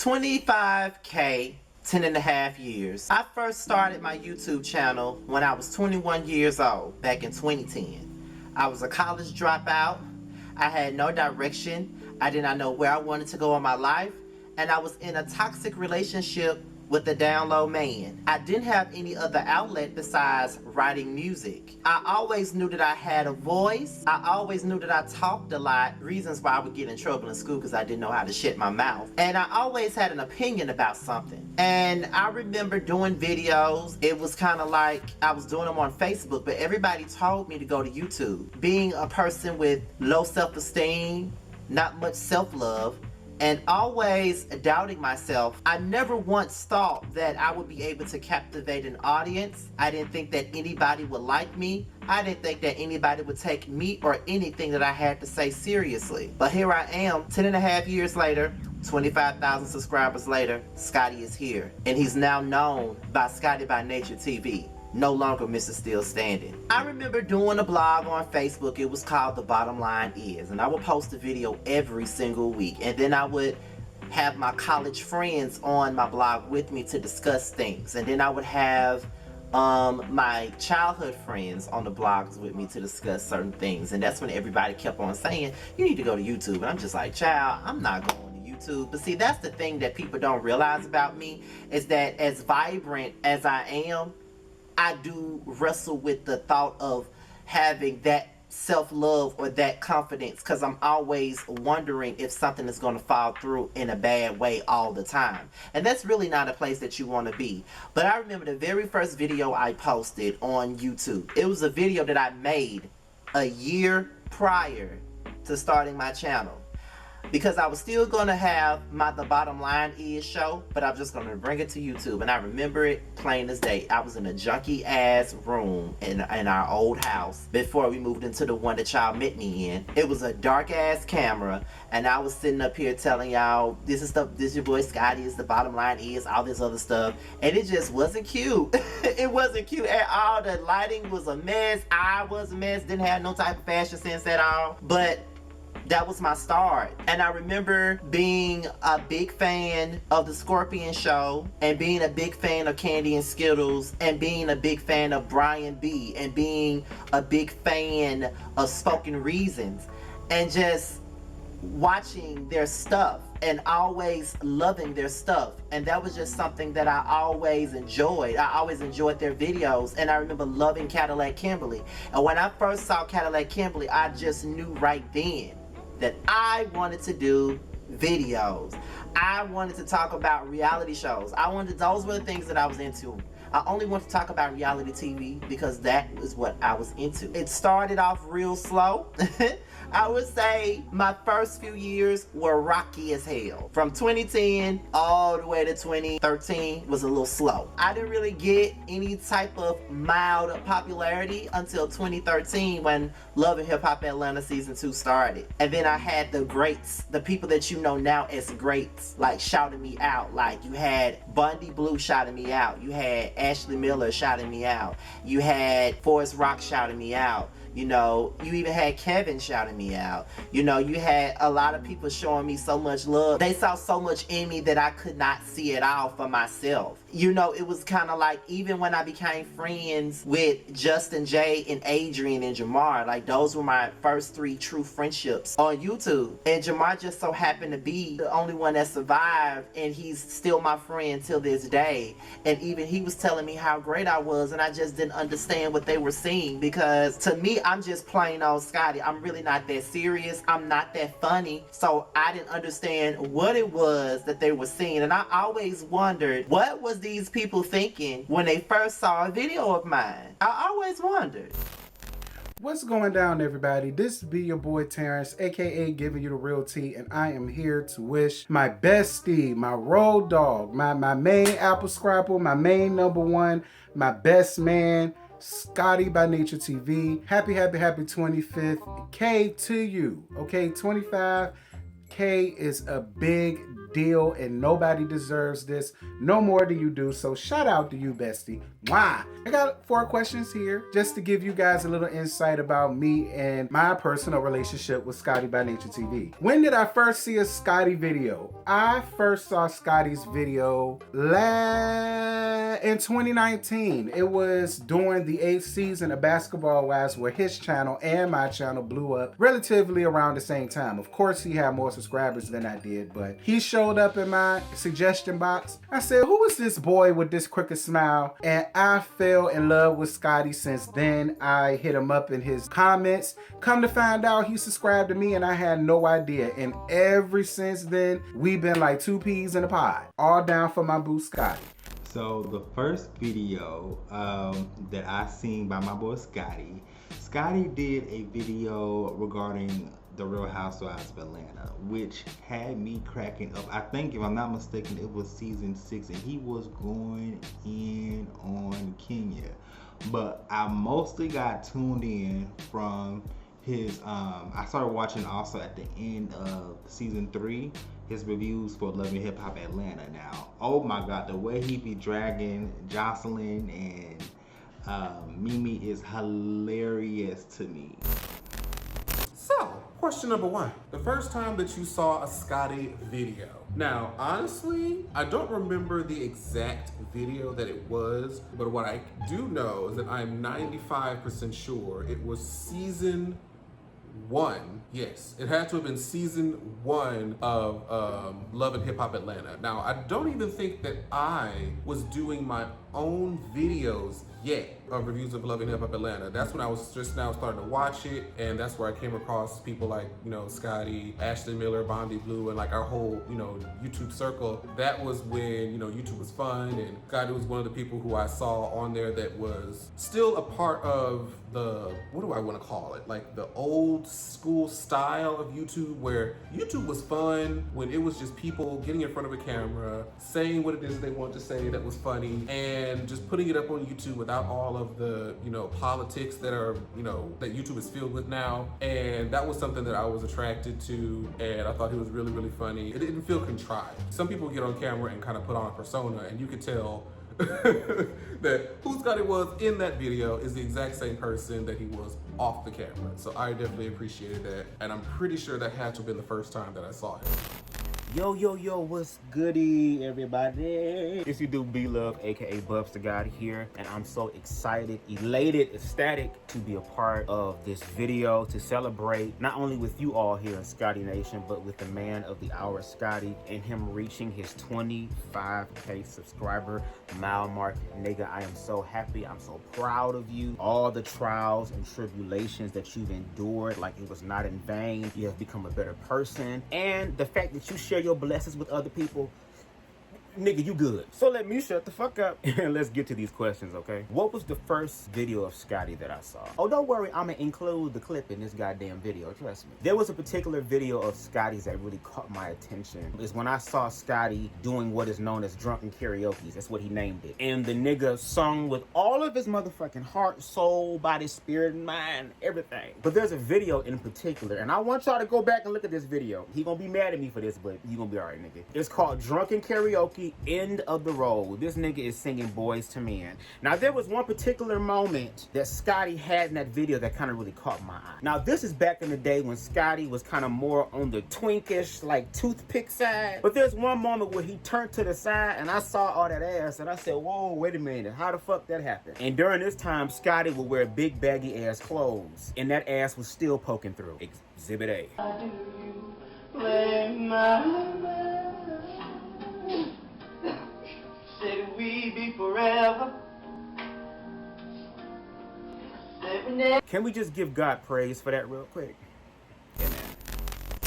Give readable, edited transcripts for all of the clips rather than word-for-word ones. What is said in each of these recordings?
25K, 10 and a half years. I first started my YouTube channel when I was 21 years old, back in 2010. I was a college dropout. I had no direction. I did not know where I wanted to go in my life. And I was in a toxic relationship with a down low man. I didn't have any other outlet besides writing music. I always knew that I had a voice. I always knew that I talked a lot. Reasons why I would get in trouble in school because I didn't know how to shut my mouth. And I always had an opinion about something. And I remember doing videos. It was kind of like I was doing them on Facebook, but everybody told me to go to YouTube. Being a person with low self-esteem, not much self-love, and always doubting myself, I never once thought that I would be able to captivate an audience. I didn't think that anybody would like me. I didn't think that anybody would take me or anything that I had to say seriously. But here I am, 10 and a half years later, 25,000 subscribers later, Scotty is here. And he's now known by ScottyByNatureTV. No longer MrStillStanding. I remember doing a blog on Facebook. It was called The Bottom Line Is, and I would post a video every single week, and then I would have my college friends on my blog with me to discuss things, and then I would have my childhood friends on the blogs with me to discuss certain things. And that's when everybody kept on saying, you need to go to YouTube. And I'm just like, child, I'm not going to YouTube. But see, that's the thing that people don't realize about me, is that as vibrant as I am, I do wrestle with the thought of having that self-love or that confidence, because I'm always wondering if something is going to fall through in a bad way all the time. And that's really not a place that you want to be. But I remember the very first video I posted on YouTube. It was a video that I made a year prior to starting my channel, because I was still going to have my The Bottom Line Is show, but I was just going to bring it to YouTube. And I remember it plain as day. I was in a junky ass room in our old house before we moved into the one that y'all met me in. It was a dark ass camera, and I was sitting up here telling y'all, this is your boy Scotty, is The Bottom Line Is, all this other stuff. And it just wasn't cute. It wasn't cute at all. The lighting was a mess. I was a mess. Didn't have no type of fashion sense at all. But that was my start. And I remember being a big fan of the Scorpion show, and being a big fan of Candy and Skittles, and being a big fan of Brian B, and being a big fan of Spoken Reasons, and just watching their stuff and always loving their stuff. And that was just something that I always enjoyed. I always enjoyed their videos. And I remember loving Cadillac Kimberly. And when I first saw Cadillac Kimberly, I just knew right then that I wanted to do videos. I wanted to talk about reality shows. Those were the things that I was into. I only want to talk about reality TV because that is what I was into. It started off real slow. I would say my first few years were rocky as hell. From 2010 all the way to 2013 was a little slow. I didn't really get any type of mild popularity until 2013 when Love and Hip Hop Atlanta Season 2 started. And then I had the greats, the people that you know now as greats, like shouting me out. Like you had Bundy Blue shouting me out. You had Ashley Miller shouting me out. You had Forrest Rock shouting me out. You know, you even had Kevin shouting me out. You know, you had a lot of people showing me so much love. They saw so much in me that I could not see it all for myself. You know, it was kind of like, even when I became friends with Justin J and Adrian and Jamar, like those were my first 3 true friendships on YouTube. And Jamar just so happened to be the only one that survived, and he's still my friend till this day. And even he was telling me how great I was, and I just didn't understand what they were seeing, because to me, I'm just plain old Scotty. I'm really not that serious. I'm not that funny. So I didn't understand what it was that they were seeing. And I always wondered, what was these people thinking when they first saw a video of mine? I always wondered. What's going down, everybody? This be your boy Terrence, aka Giving You the Real Tea, and I am here to wish my bestie, my road dog, my main apple scrapple, my main #1, my best man, ScottyByNatureTV. Happy 25th K to you. Okay, 25K is a big deal, and nobody deserves this no more than you do. So shout out to you, bestie. Mwah! I got 4 questions here just to give you guys a little insight about me and my personal relationship with ScottyByNatureTV. When did I first see a Scotty video? I first saw Scotty's video in 2019. It was during the 8th season of Basketball Wives, where his channel and my channel blew up relatively around the same time. Of course, he had more subscribers than I did, but he showed up in my suggestion box. I said, who is this boy with this crooked smile? And I fell in love with Scotty. Since then, I hit him up in his comments. Come to find out, he subscribed to me and I had no idea. And ever since then, we've been like 2 peas in a pod. All down for my boo Scotty. So the first video that I seen by my boy Scotty did a video regarding the Real Housewives of Atlanta, which had me cracking up. I think, if I'm not mistaken, it was season 6, and he was going in on Kenya. But I mostly got tuned in from his, I started watching also at the end of season 3, his reviews for Love and Hip Hop Atlanta. Now, oh my God, the way he be dragging Jocelyn and Mimi is hilarious to me. So, question number 1. The first time that you saw a Scotty video. Now, honestly, I don't remember the exact video that it was, but what I do know is that I'm 95% sure it was season 1. Yes, it had to have been season 1 of Love and Hip Hop Atlanta. Now, I don't even think that I was doing my own videos yet of reviews of Love and Hip Hop Atlanta. That's when I was just now starting to watch it, and that's where I came across people like, you know, Scotty, Ashton Miller, Bondi Blue, and like our whole, you know, YouTube circle. That was when, you know, YouTube was fun, and Scotty was one of the people who I saw on there that was still a part of the, what do I want to call it? Like the old school style of YouTube, where YouTube was fun when it was just people getting in front of a camera, saying what it is they want to say that was funny, and just putting it up on YouTube without all of the, you know, politics that are, you know, that YouTube is filled with now. And that was something that I was attracted to, and I thought he was really, really funny. It didn't feel contrived. Some people get on camera and kind of put on a persona, and you could tell that who Scotty was in that video is the exact same person that he was off the camera. So I definitely appreciated that, and I'm pretty sure that had to have been the first time that I saw him. Yo, what's goody, everybody? It's your dude B-Love, aka Bubster God here, and I'm so excited, elated, ecstatic to be a part of this video to celebrate not only with you all here in Scotty Nation, but with the man of the hour, Scotty, and him reaching his 25K subscriber mile mark. Nigga, I am so happy. I'm so proud of you. All the trials and tribulations that you've endured, like it was not in vain. You have become a better person, and the fact that you share your blessings with other people, nigga, you good. So let me shut the fuck up and let's get to these questions, okay? What was the first video of Scotty that I saw? Oh, don't worry, I'm gonna include the clip in this goddamn video, trust me. There was a particular video of Scotty's that really caught my attention. It's when I saw Scotty doing what is known as drunken karaoke. That's what he named it. And the nigga sung with all of his motherfucking heart, soul, body, spirit, and mind, everything. But there's a video in particular, and I want y'all to go back and look at this video. He gonna be mad at me for this, but you gonna be alright, nigga. It's called Drunken Karaoke, End of the Road. This nigga is singing Boys to Men. Now, there was one particular moment that Scotty had in that video that kind of really caught my eye. Now, this is back in the day when Scotty was kind of more on the twinkish, like toothpick side. But there's one moment where he turned to the side and I saw all that ass and I said, whoa, wait a minute, how the fuck that happened? And during this time, Scotty would wear big baggy ass clothes and that ass was still poking through. Exhibit A. How do you play my love? Said we be forever. Can we just give God praise for that real quick? Yeah, man.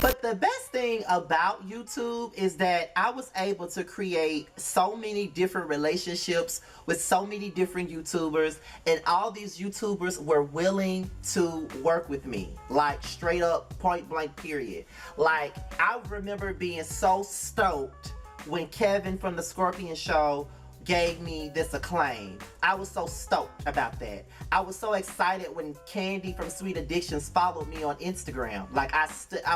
But the best thing about YouTube is that I was able to create so many different relationships with so many different YouTubers, and all these YouTubers were willing to work with me, like straight up, point blank, period. Like, I remember being so stoked when Kevin from the Scorpion Show gave me this acclaim. I was so stoked about that. I was so excited when Candy from Sweet Addictions followed me on Instagram. Like I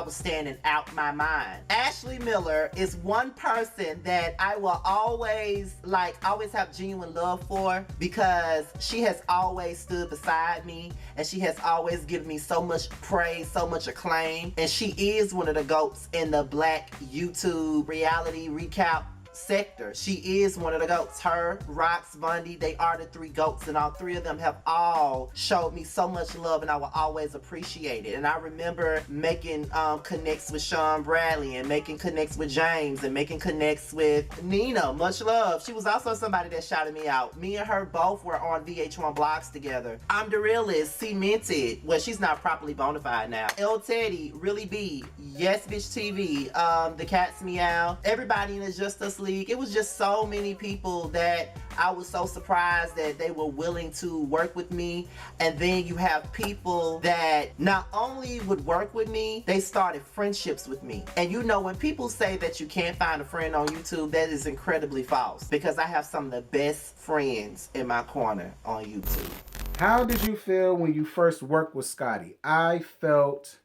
was standing out my mind. Ashley Miller is one person that I will always have genuine love for, because she has always stood beside me and she has always given me so much praise, so much acclaim, and she is one of the GOATs in the Black YouTube reality recap sector. She is one of the GOATs. Her, Rox, Bundy, they are the 3 GOATs, and all 3 of them have all showed me so much love, and I will always appreciate it. And I remember making connects with Sean Bradley, and making connects with James, and making connects with Nina. Much love. She was also somebody that shouted me out. Me and her both were on VH1 Blogs together. I'm the Realist, Cemented. Well, she's not properly bona fide now. El Teddy, Really B, Yes Bitch TV, The Cat's Meow, everybody in the Justice League. It was just so many people that I was so surprised that they were willing to work with me. And then you have people that not only would work with me, they started friendships with me. And you know, when people say that you can't find a friend on YouTube, that is incredibly false, because I have some of the best friends in my corner on YouTube. How did you feel when you first worked with Scotty? I felt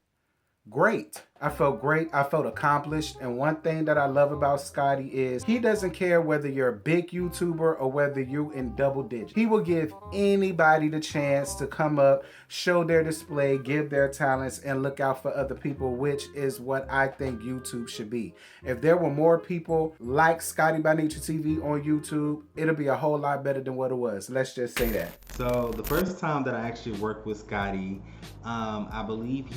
great. I felt great. I felt accomplished. And one thing that I love about Scotty is he doesn't care whether you're a big YouTuber or whether you're in double digits. He will give anybody the chance to come up, show their display, give their talents, and look out for other people, which is what I think YouTube should be. If there were more people like ScottyByNatureTV on YouTube, it'll be a whole lot better than what it was. Let's just say that. So the first time that I actually worked with Scotty, I believe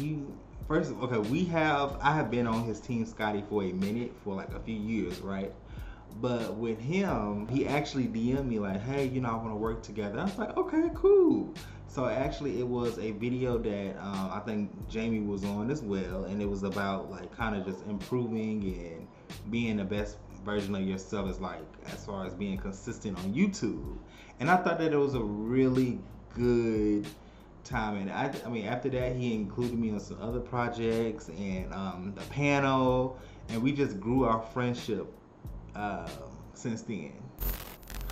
I have been on his team, Scotty, for a minute, for like a few years, right? But with him, he actually DM'd me like, hey, I want to work together. I was like, okay, cool. So actually it was a video that I think Jamie was on as well, and it was about like kind of just improving and being the best version of yourself, as far as being consistent on YouTube. And I thought that it was a really good time, and I mean after that he included me on some other projects and the panel, and we just grew our friendship since then.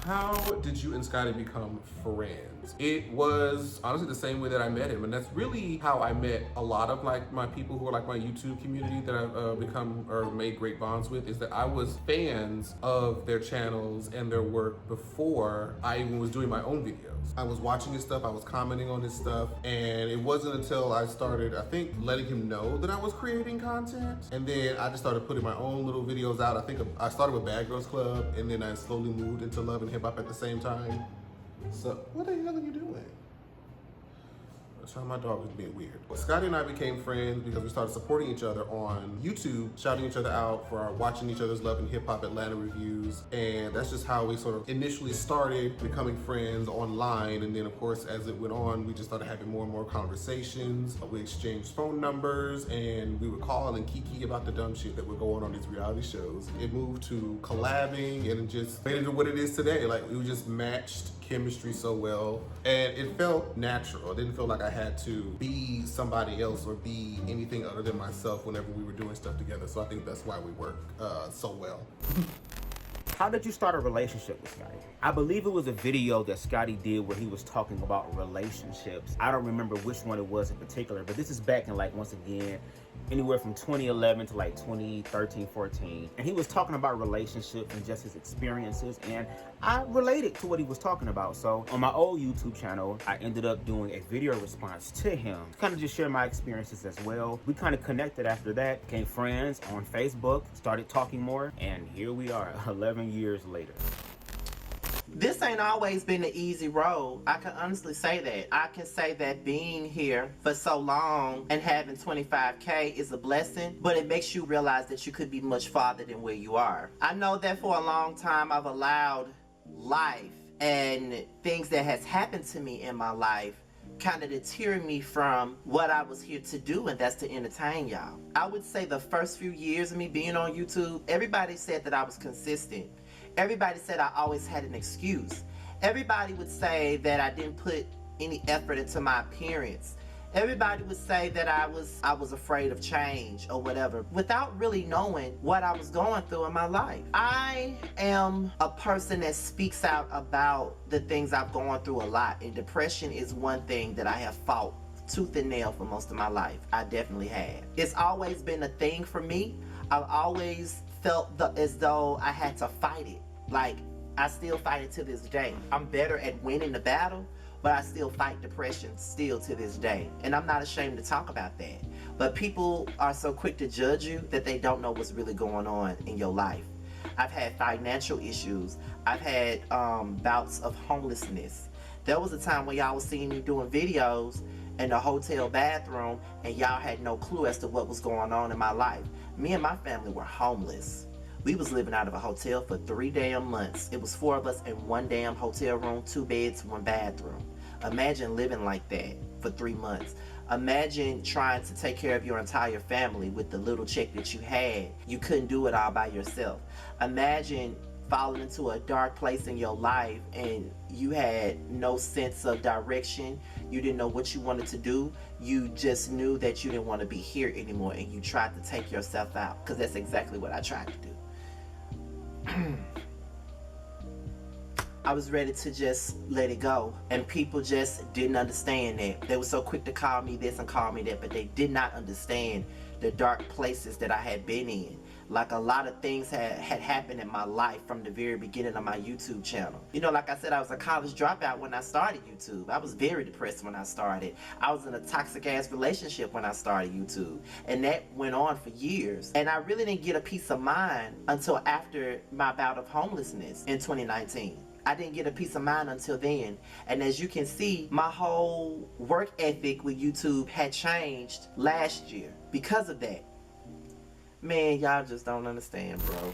How did you and Scotty become friends? It was honestly the same way that I met him, and that's really how I met a lot of like my people who are like my YouTube community that I've become or made great bonds with, is that I was fans of their channels and their work before I even was doing my own videos. I was watching his stuff, I was commenting on his stuff, and it wasn't until I started, I think, letting him know that I was creating content, and then I just started putting my own little videos out. I think I started with Bad Girls Club, and then I slowly moved into Love and Hip Hop at the same time. So, what the hell are you doing? My dog is being weird. Scotty and I became friends because we started supporting each other on YouTube, shouting each other out for our watching each other's Love and Hip Hop Atlanta reviews. And that's just how we sort of initially started becoming friends online. And then of course, as it went on, we just started having more and more conversations. We exchanged phone numbers and we would call and kiki about the dumb shit that would go on these reality shows. It moved to collabing and it just made it into what it is today. Like we just matched chemistry so well, and it felt natural. It didn't feel like I had to be somebody else or be anything other than myself whenever we were doing stuff together. So I think that's why we work so well. How did you start a relationship with Scotty? I believe it was a video that Scotty did where he was talking about relationships. I don't remember which one it was in particular, but this is back in like, once again, anywhere from 2011 to like 2013, 14. And he was talking about relationships and just his experiences, and I related to what he was talking about. So on my old YouTube channel, I ended up doing a video response to him, kind of just share my experiences as well. We kind of connected after that, became friends on Facebook, started talking more, and here we are 11 years later. This ain't always been an easy road. I can honestly say that. I can say that being here for so long and having 25K is a blessing, but it makes you realize that you could be much farther than where you are. I know that for a long time I've allowed life and things that has happened to me in my life kind of deter me from what I was here to do, and that's to entertain y'all. I would say the first few years of me being on YouTube, everybody said that I was consistent. Everybody said I always had an excuse. Everybody would say that I didn't put any effort into my appearance. Everybody would say that I was afraid of change or whatever, without really knowing what I was going through in my life. I am a person that speaks out about the things I've gone through a lot, and depression is one thing that I have fought tooth and nail for most of my life. I definitely have. It's always been a thing for me. I've always felt as though I had to fight it. Like, I still fight it to this day. I'm better at winning the battle, but I still fight depression still to this day. And I'm not ashamed to talk about that. But people are so quick to judge you that they don't know what's really going on in your life. I've had financial issues. I've had bouts of homelessness. There was a time when y'all was seeing me doing videos in the hotel bathroom and y'all had no clue as to what was going on in my life. Me and my family were homeless. We was living out of a hotel for 3 damn months. It was 4 of us in one damn hotel room, 2 beds, 1 bathroom. Imagine living like that for 3 months. Imagine trying to take care of your entire family with the little check that you had. You couldn't do it all by yourself. Imagine falling into a dark place in your life and you had no sense of direction. You didn't know what you wanted to do. You just knew that you didn't want to be here anymore, and you tried to take yourself out, because that's exactly what I tried to do. I was ready to just let it go, and people just didn't understand that. They were so quick to call me this and call me that, but they did not understand the dark places that I had been in. Like, a lot of things had happened in my life from the very beginning of my YouTube channel. You know, like I said, I was a college dropout when I started YouTube. I was very depressed when I started. I was in a toxic ass relationship when I started YouTube, and that went on for years. And I really didn't get a peace of mind until after my bout of homelessness in 2019. I didn't get a peace of mind until then. And as you can see, my whole work ethic with YouTube had changed last year because of that. Man, y'all just don't understand, bro.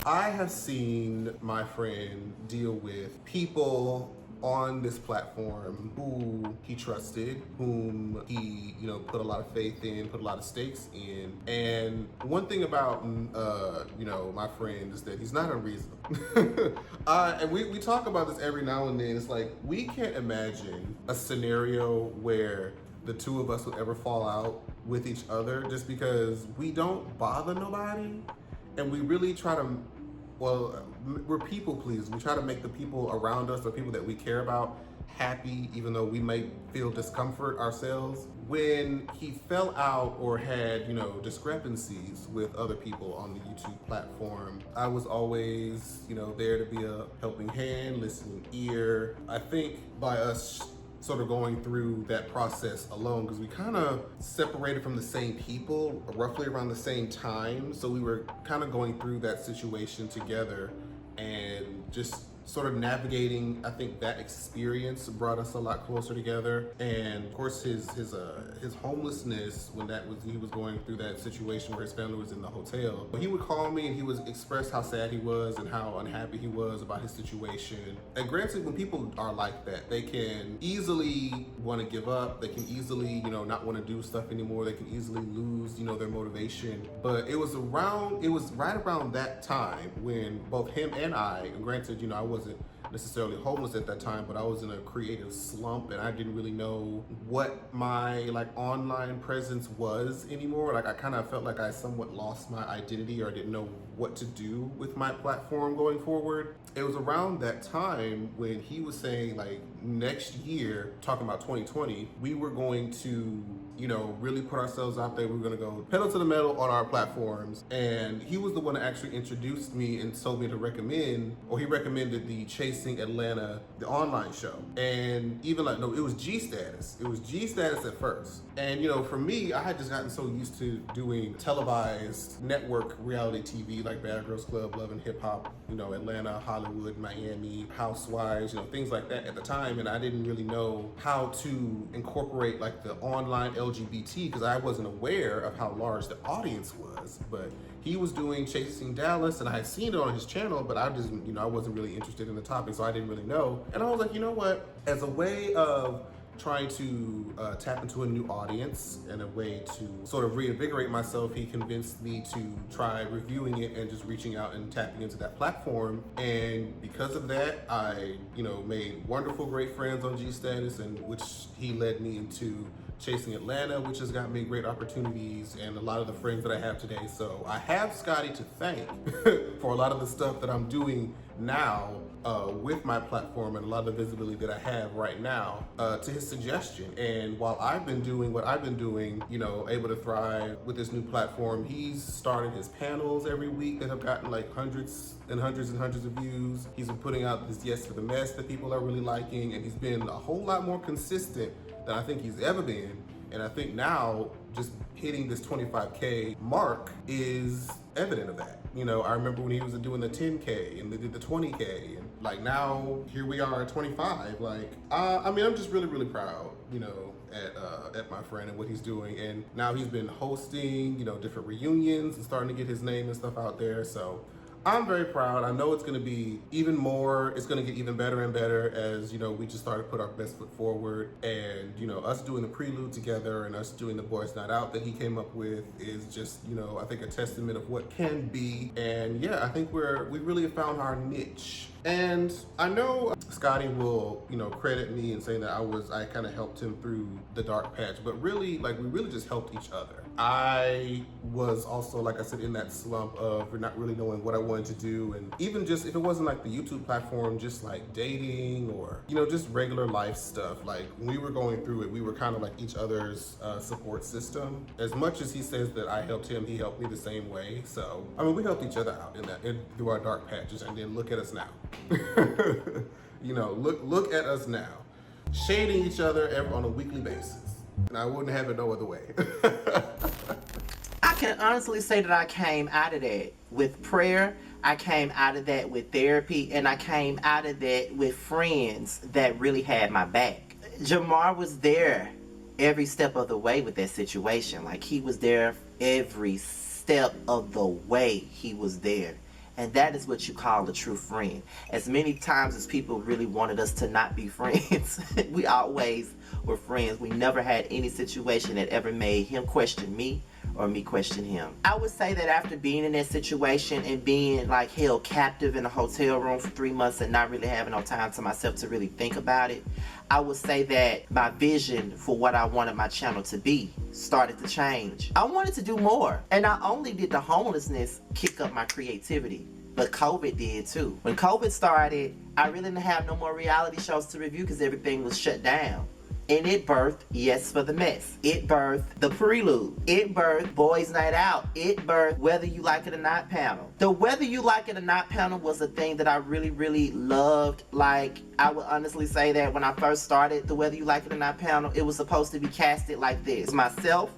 I have seen my friend deal with people on this platform who he trusted, whom he, put a lot of faith in, put a lot of stakes in. And one thing about, my friend is that he's not unreasonable. And we talk about this every now and then. It's like, we can't imagine a scenario where the two of us would ever fall out with each other, just because we don't bother nobody, and we really try to, we're people pleasers. We try to make the people around us, the people that we care about, happy, even though we might feel discomfort ourselves. When he fell out or had, discrepancies with other people on the YouTube platform, I was always, there to be a helping hand, listening ear. I think by us sort of going through that process alone, because we kind of separated from the same people roughly around the same time. So we were kind of going through that situation together, and just sort of navigating, I think that experience brought us a lot closer together. And of course his homelessness, when he was going through that situation where his family was in the hotel, he would call me and he would express how sad he was and how unhappy he was about his situation. And granted, when people are like that, they can easily want to give up. They can easily, not want to do stuff anymore. They can easily lose, their motivation. But it was right around that time when both him and I, granted, I wasn't necessarily homeless at that time, but I was in a creative slump, and I didn't really know what my online presence was anymore. Like, I kind of felt like I somewhat lost my identity, or I didn't know what to do with my platform going forward. It was around that time when he was saying, next year, talking about 2020, we were going to really put ourselves out there. We were going to go pedal to the metal on our platforms. And he was the one that actually introduced me and told me to he recommended the Chasing Atlanta, the online show. And even it was G Status. It was G Status at first. And, for me, I had just gotten so used to doing televised network reality TV, like Bad Girls Club, Love and Hip Hop, Atlanta, Hollywood, Miami, Housewives, things like that at the time. And I didn't really know how to incorporate the online LGBT, because I wasn't aware of how large the audience was. But he was doing Chasing Dallas, and I had seen it on his channel, but I just, I wasn't really interested in the topic, so I didn't really know. And I was like, you know what? As a way of trying to tap into a new audience and a way to sort of reinvigorate myself, he convinced me to try reviewing it and just reaching out and tapping into that platform. And because of that, I, made wonderful, great friends on G Status, and which he led me into chasing Atlanta, which has got me great opportunities, and a lot of the friends that I have today. So I have Scotty to thank for a lot of the stuff that I'm doing now with my platform and a lot of the visibility that I have right now, to his suggestion. And while I've been doing what I've been doing, you know, able to thrive with this new platform, he's started his panels every week that have gotten like hundreds and hundreds and hundreds of views. He's been putting out this Yes for the Mess that people are really liking, and he's been a whole lot more consistent than I think he's ever been. And I think now just hitting this 25K mark is evident of that. You know, I remember when he was doing the 10K and they did the 20K, and like now here we are at 25. Like, I mean, I'm just really, really proud, you know, at my friend and what he's doing. And now he's been hosting, you know, different reunions and starting to get his name and stuff out there. So I'm very proud. I know it's going to be even more, it's going to get even better and better as, you know, we just started to put our best foot forward. And, you know, us doing the prelude together and us doing the Boys Night Out that he came up with is just, you know, I think a testament of what can be. And yeah, I think we really have found our niche. And I know Scotty will, you know, credit me in saying that I kind of helped him through the dark patch, but really, like, we really just helped each other. I was also, like I said, in that slump of not really knowing what I wanted to do. And even just, if it wasn't like the YouTube platform, just like dating or, you know, just regular life stuff. Like when we were going through it, we were kind of like each other's support system. As much as he says that I helped him, he helped me the same way. So, I mean, we helped each other out through our dark patches, and then look at us now. You know, look at us now, shading each other on a weekly basis, and I wouldn't have it no other way. I can honestly say that I came out of that with prayer. I came out of that with therapy, and I came out of that with friends that really had my back. Jamar was there every step of the way with that situation. Like, he was there every step of the way. He was there. And that is what you call a true friend. As many times as people really wanted us to not be friends, we always were friends. We never had any situation that ever made him question me or me question him. I would say that after being in that situation and being like held captive in a hotel room for 3 months and not really having no time to myself to really think about it, I would say that my vision for what I wanted my channel to be started to change. I wanted to do more. And not only did the homelessness kick up my creativity, but COVID did too. When COVID started, I really didn't have no more reality shows to review because everything was shut down. And it birthed Yes for the Mess. It birthed The Prelude. It birthed Boys Night Out. It birthed Whether You Like It or Not panel. The Whether You Like It or Not panel was a thing that I really, really loved. Like, I would honestly say that when I first started the Whether You Like It or Not panel, it was supposed to be casted like this. Myself,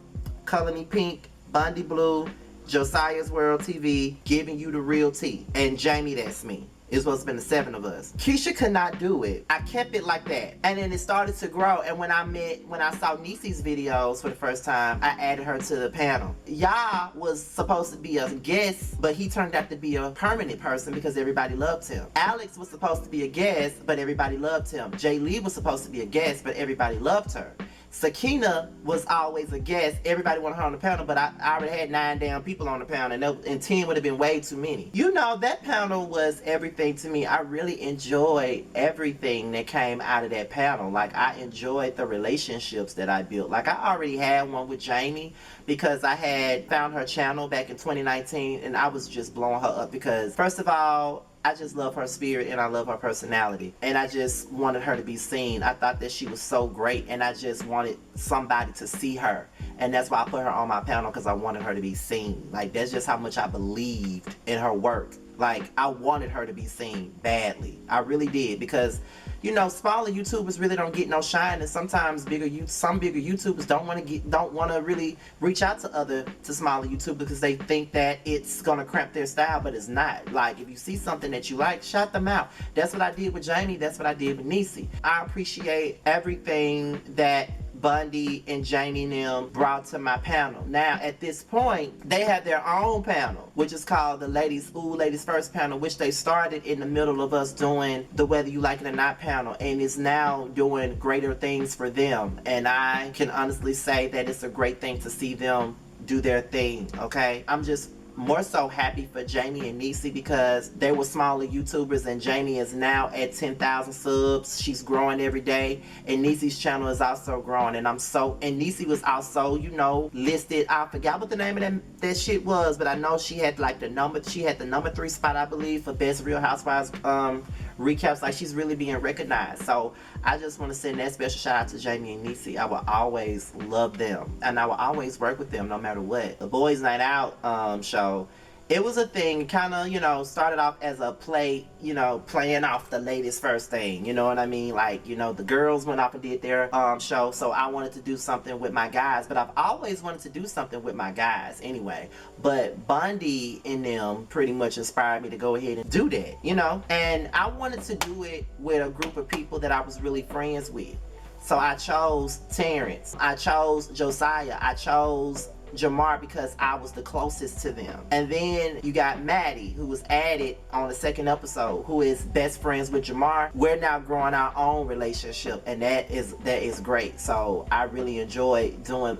Color Me Pink, Bundy Blue, Josiah's World TV, Giving You the Real Tea, and Jamie, that's me. It was supposed to have been the 7 of us. Keisha could not do it. I kept it like that. And then it started to grow. And when I saw Nisi's videos for the first time, I added her to the panel. Ya was supposed to be a guest, but he turned out to be a permanent person because everybody loved him. Alex was supposed to be a guest, but everybody loved him. Jay Lee was supposed to be a guest, but everybody loved her. Sakina was always a guest. Everybody wanted her on the panel, but I already had 9 damn people on the panel, and 10 would have been way too many. You know, that panel was everything to me. I really enjoyed everything that came out of that panel. Like, I enjoyed the relationships that I built. Like, I already had one with Jamie because I had found her channel back in 2019, and I was just blowing her up because, first of all, I just love her spirit and I love her personality. And I just wanted her to be seen. I thought that she was so great and I just wanted somebody to see her. And that's why I put her on my panel, because I wanted her to be seen. Like, that's just how much I believed in her work. Like, I wanted her to be seen badly. I really did, because, you know, smaller YouTubers really don't get no shine, and sometimes some bigger YouTubers don't want to really reach out to smaller YouTubers because they think that it's gonna cramp their style, but it's not. Like, if you see something that you like, shout them out. That's what I did with Jamie. That's what I did with Nisi. I appreciate everything that Bundy and Jamie and them brought to my panel. Now, at this point, they have their own panel, which is called the Ladies First panel, which they started in the middle of us doing the Whether You Like It or Not panel, and is now doing greater things for them. And I can honestly say that it's a great thing to see them do their thing, okay? I'm just more so happy for Jamie and Niecy because they were smaller YouTubers, and Jamie is now at 10,000 subs. She's growing every day, and Niecy's channel is also growing, and Niecy was also, you know, listed. I forgot what the name of that shit was, but I know she had like the number 3 spot, I believe, for best Real Housewives recaps. Like, she's really being recognized. So I just want to send that special shout out to Jamie and Niecy. I will always love them, and I will always work with them no matter what. The Boys Night Out show, it was a thing, kind of, you know, started off as a play, you know, playing off the latest first thing, you know what I mean? Like, you know, the girls went off and did their show, so I wanted to do something with my guys, but I've always wanted to do something with my guys anyway. But Bundy and them pretty much inspired me to go ahead and do that, you know? And I wanted to do it with a group of people that I was really friends with. So I chose Terrence, I chose Josiah, I chose Jamar because I was the closest to them. And then you got Maddie, who was added on the second episode, who is best friends with Jamar. We're now growing our own relationship, and that is great. So I really enjoy doing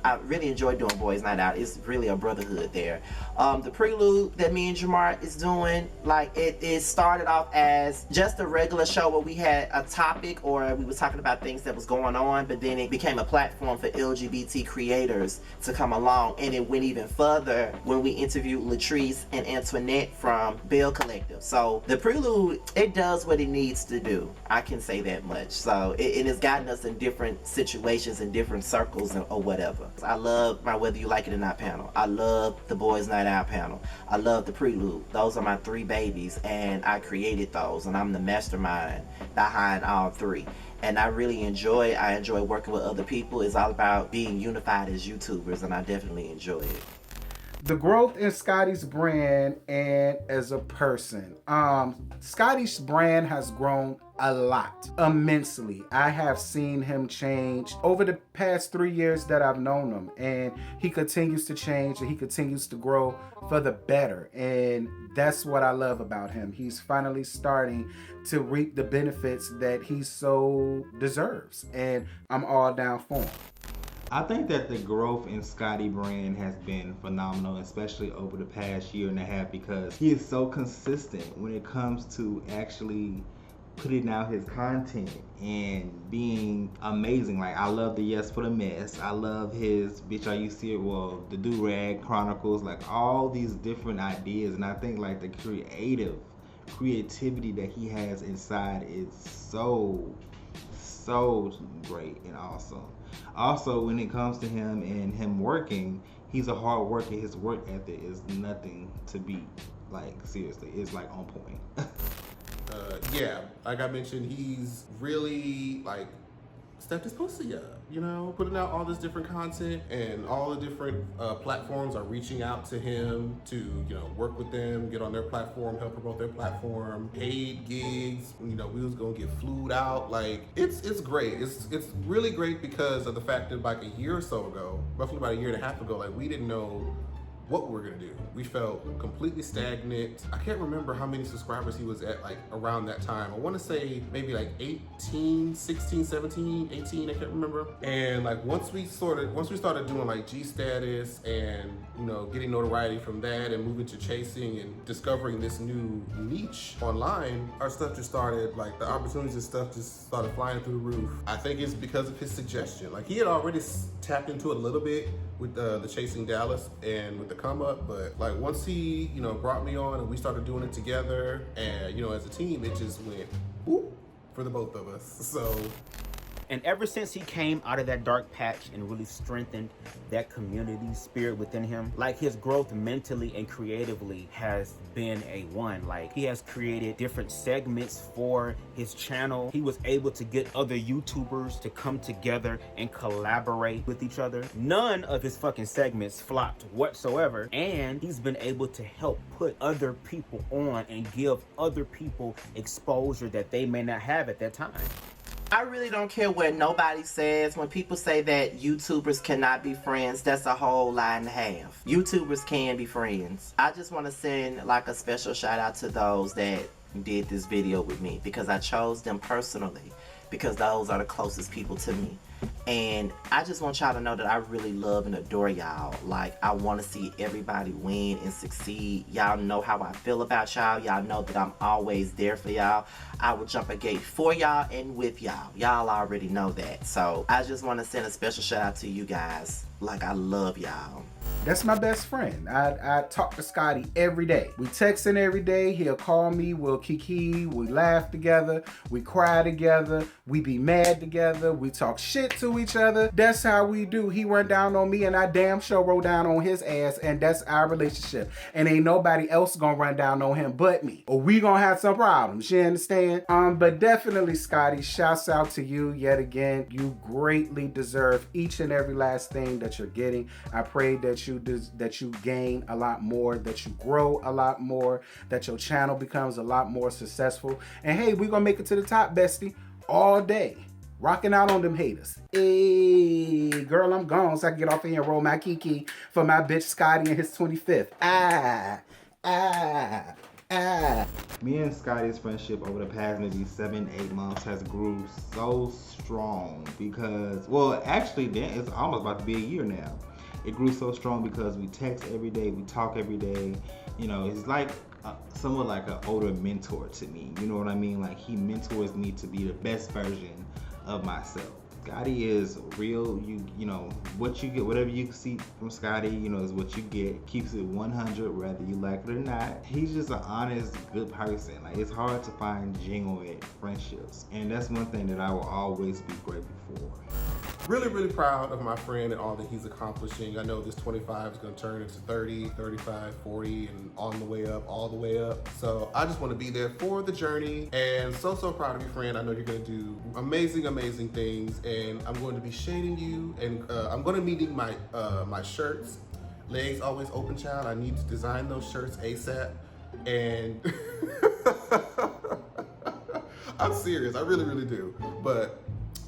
Boys Night Out. It's really a brotherhood there. The prelude that me and Jamar is doing, like, it started off as just a regular show where we had a topic or we were talking about things that was going on, but then it became a platform for LGBT creators to come along. And it went even further when we interviewed Latrice and Antoinette from Bell Collective. So the prelude, it does what it needs to do. I can say that much. So it has gotten us in different situations and different circles or whatever. I love my Whether You Like It or Not panel. I love the Boys Night Out panel. I love the prelude. Those are my 3 babies, and I created those, and I'm the mastermind behind all 3. And I really enjoy working with other people. It's all about being unified as YouTubers, and I definitely enjoy it. The growth in Scotty's brand and as a person. Scotty's brand has grown a lot, immensely. I have seen him change over the past 3 years that I've known him, and he continues to change and he continues to grow for the better, and that's what I love about him. He's finally starting to reap the benefits that he so deserves, and I'm all down for him. I think that the growth in Scotty brand has been phenomenal, especially over the past year and a half, because he is so consistent when it comes to actually putting out his content and being amazing. Like, I love the Yes for the Mess. I love his Bitch Are You Serious? Well, the Do-Rag Chronicles, like all these different ideas. And I think like the creativity that he has inside is so great and awesome. Also, when it comes to him and him working, he's a hard worker. His work ethic is nothing to beat. Like, seriously, it's like on point. Yeah, like I mentioned, he's really like stepped his pussy up, you know, putting out all this different content, and all the different platforms are reaching out to him to, you know, work with them, get on their platform, help promote their platform, paid gigs. You know, we was gonna get flued out. Like, it's great. It's really great because of the fact that like a year or so ago, roughly about a year and a half ago, like we didn't know what we're gonna do. We felt completely stagnant. I can't remember how many subscribers he was at like around that time. I wanna say maybe like 18, 16, 17, 18, I can't remember. And like once we started doing like G status and, you know, getting notoriety from that and moving to chasing and discovering this new niche online, our stuff just started, like the opportunities and stuff just started flying through the roof. I think it's because of his suggestion. Like, he had already tapped into it a little bit with the Chasing Dallas and with the come up, but like once he, you know, brought me on and we started doing it together and, you know, as a team, it just went whoop for the both of us. So, and ever since he came out of that dark patch and really strengthened that community spirit within him, like his growth mentally and creatively has been A1. Like, he has created different segments for his channel. He was able to get other YouTubers to come together and collaborate with each other. None of his fucking segments flopped whatsoever. And he's been able to help put other people on and give other people exposure that they may not have at that time. I really don't care what nobody says. When people say that YouTubers cannot be friends, that's a whole lie and a half. YouTubers can be friends. I just want to send like a special shout out to those that did this video with me, because I chose them personally, because those are the closest people to me. And I just want y'all to know that I really love and adore y'all. Like, I want to see everybody win and succeed. Y'all know how I feel about y'all. Y'all know that I'm always there for y'all. I will jump a gate for y'all and with y'all. Y'all already know that. So I just want to send a special shout out to you guys. Like, I love y'all. That's my best friend. I talk to Scotty every day. We texting every day. He'll call me. We'll kiki. We laugh together. We cry together. We be mad together. We talk shit to each other. That's how we do. He run down on me and I damn sure roll down on his ass, and that's our relationship. And ain't nobody else gonna run down on him but me, or we gonna have some problems. You understand? But definitely, Scotty, shouts out to you yet again. You greatly deserve each and every last thing that you're getting. I pray that you gain a lot more, that you grow a lot more, that your channel becomes a lot more successful. And hey, we're gonna make it to the top, bestie, all day. Rocking out on them haters. Hey, girl, I'm gone so I can get off of here and roll my kiki for my bitch Scotty and his 25th. Me and Scotty's friendship over the past maybe 7-8 months has grew so strong because, well, actually, then it's almost about to be a year now. It grew so strong because we text every day, we talk every day. You know, it's like somewhat like an older mentor to me. You know what I mean? Like, he mentors me to be the best version of myself. Scotty is real. You know, what you get, whatever you see from Scotty, you know, is what you get. Keeps it 100, whether you like it or not. He's just an honest, good person. Like, it's hard to find genuine friendships. And that's one thing that I will always be grateful for. Really, really proud of my friend and all that he's accomplishing. I know this 25 is gonna turn into 30, 35, 40, and on the way up, all the way up. So I just wanna be there for the journey, and so proud of you, friend. I know you're gonna do amazing, amazing things, and I'm going to be shading you, and I'm gonna be needing my, my shirts. Legs always open, child. I need to design those shirts ASAP, and I'm serious, I really, really do. But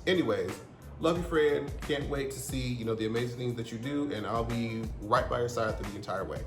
anyways, love you, friend. Can't wait to see, you know, the amazing things that you do, and I'll be right by your side through the entire way.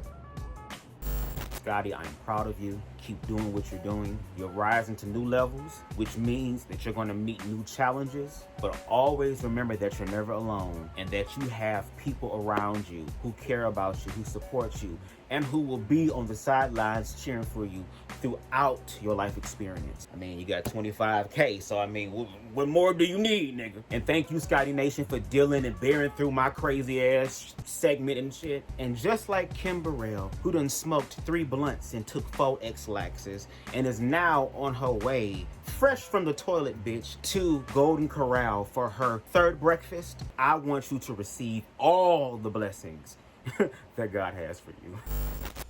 Scotty, I'm proud of you. Keep doing what you're doing. You're rising to new levels, which means that you're gonna meet new challenges, but always remember that you're never alone and that you have people around you who care about you, who support you, and who will be on the sidelines cheering for you throughout your life experience. I mean, you got 25K, so I mean, what more do you need, nigga? And thank you, Scotty Nation, for dealing and bearing through my crazy ass segment and shit. And just like Kim Burrell, who done smoked 3 blunts and took 4 X-Laxes and is now on her way, fresh from the toilet, bitch, to Golden Corral for her 3rd breakfast, I want you to receive all the blessings that God has for you.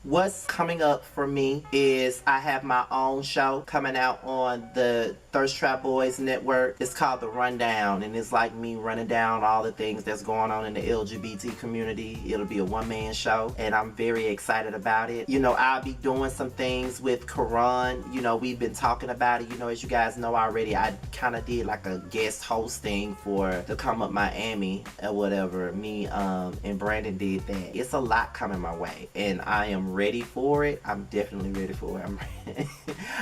What's coming up for me is I have my own show coming out on the Thirst Trap Boys network. It's called The Rundown, and it's like me running down all the things that's going on in the LGBT community. It'll be a one-man show, and I'm very excited about it. You know, I'll be doing some things with Karan. You know, we've been talking about it. You know, as you guys know already, I kind of did like a guest hosting for the Come Up Miami or whatever. Me and Brandon did that. It's a lot coming my way, and I am ready for it. I'm definitely ready for it.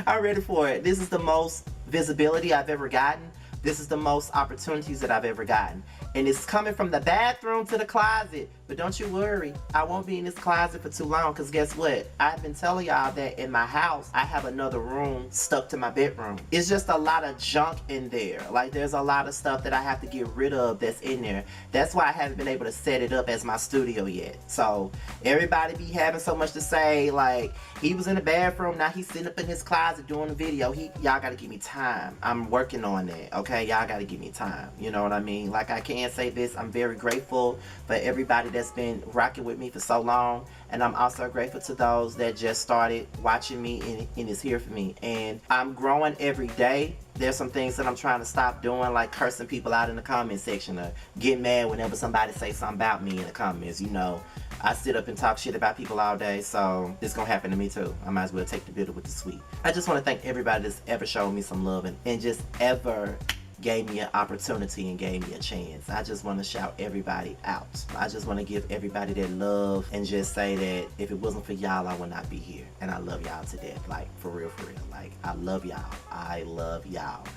I'm ready for it. This is the most visibility I've ever gotten. This is the most opportunities that I've ever gotten. And it's coming from the bathroom to the closet. But don't you worry, I won't be in this closet for too long, because guess what? I've been telling y'all that in my house, I have another room stuck to my bedroom. It's just a lot of junk in there. Like, there's a lot of stuff that I have to get rid of that's in there. That's why I haven't been able to set it up as my studio yet. So everybody be having so much to say, like, he was in the bathroom, now he's sitting up in his closet doing a video. Y'all gotta give me time. I'm working on that, okay? Y'all gotta give me time. You know what I mean? Like, I can't say this. I'm very grateful for everybody that's been rocking with me for so long, and I'm also grateful to those that just started watching me and is here for me. And I'm growing every day. There's some things that I'm trying to stop doing, like cursing people out in the comment section or get mad whenever somebody say something about me in the comments. You know, I sit up and talk shit about people all day, so this gonna happen to me too. I might as well take the bitter with the sweet. I just want to thank everybody that's ever showed me some love and just ever gave me an opportunity and gave me a chance. I just want to shout everybody out. I just want to give everybody that love and just say that if it wasn't for y'all, I would not be here. And I love y'all to death. Like, for real, for real. Like, I love y'all. I love y'all.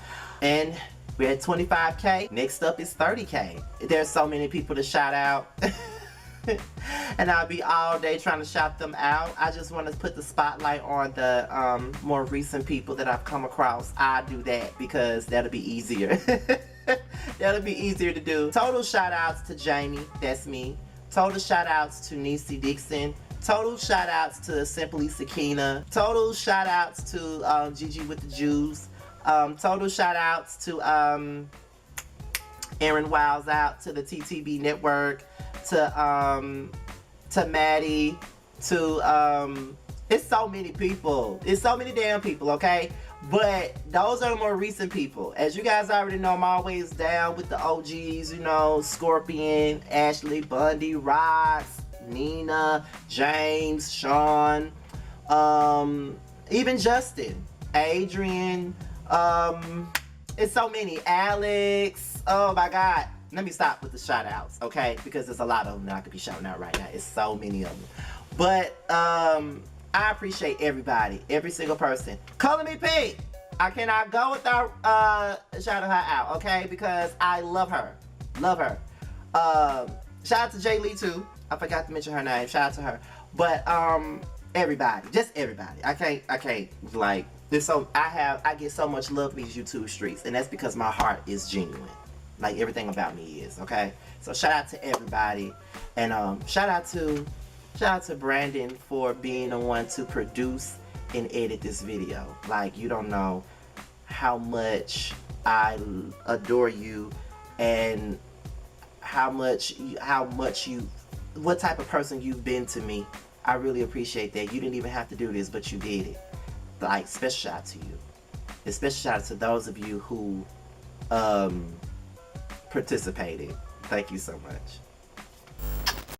And We're at 25K. Next up is 30K. There's so many people to shout out. And I'll be all day trying to shout them out. I just want to put the spotlight on the more recent people that I've come across. I do that because that'll be easier. That'll be easier to do. Total shout outs to Jamie, that's me. Total shout outs to Niecy Dixon. Total shout outs to Simply Sakina. Total shout outs to Gigi with the Jews. Total shout outs to Aaron Wiles out, to the TTB network, to Maddie, to it's so many people. It's so many damn people, okay? But those are the more recent people. As you guys already know, I'm always down with the OGs, you know, Scorpion, Ashley, Bundy, Rox, Nina, James, Sean, even Justin, Adrian, it's so many, Alex, oh my God. Let me stop with the shout outs, okay? Because there's a lot of them that I could be shouting out right now. It's so many of them. But I appreciate everybody, every single person. Color Me Pink. I cannot go without shouting her out, okay? Because I love her. Love her. Shout out to Jay Lee too. I forgot to mention her name. Shout out to her. But everybody, just everybody. I can't like there's so I get so much love in these YouTube streets, and that's because my heart is genuine. Like everything about me is, okay? So shout out to everybody, and shout out to Brandon for being the one to produce and edit this video. Like, you don't know how much I adore you and what type of person you've been to me. I really appreciate that. You didn't even have to do this, but you did it. Like, special shout out to you. A special shout out to those of you who participated. Thank you so much.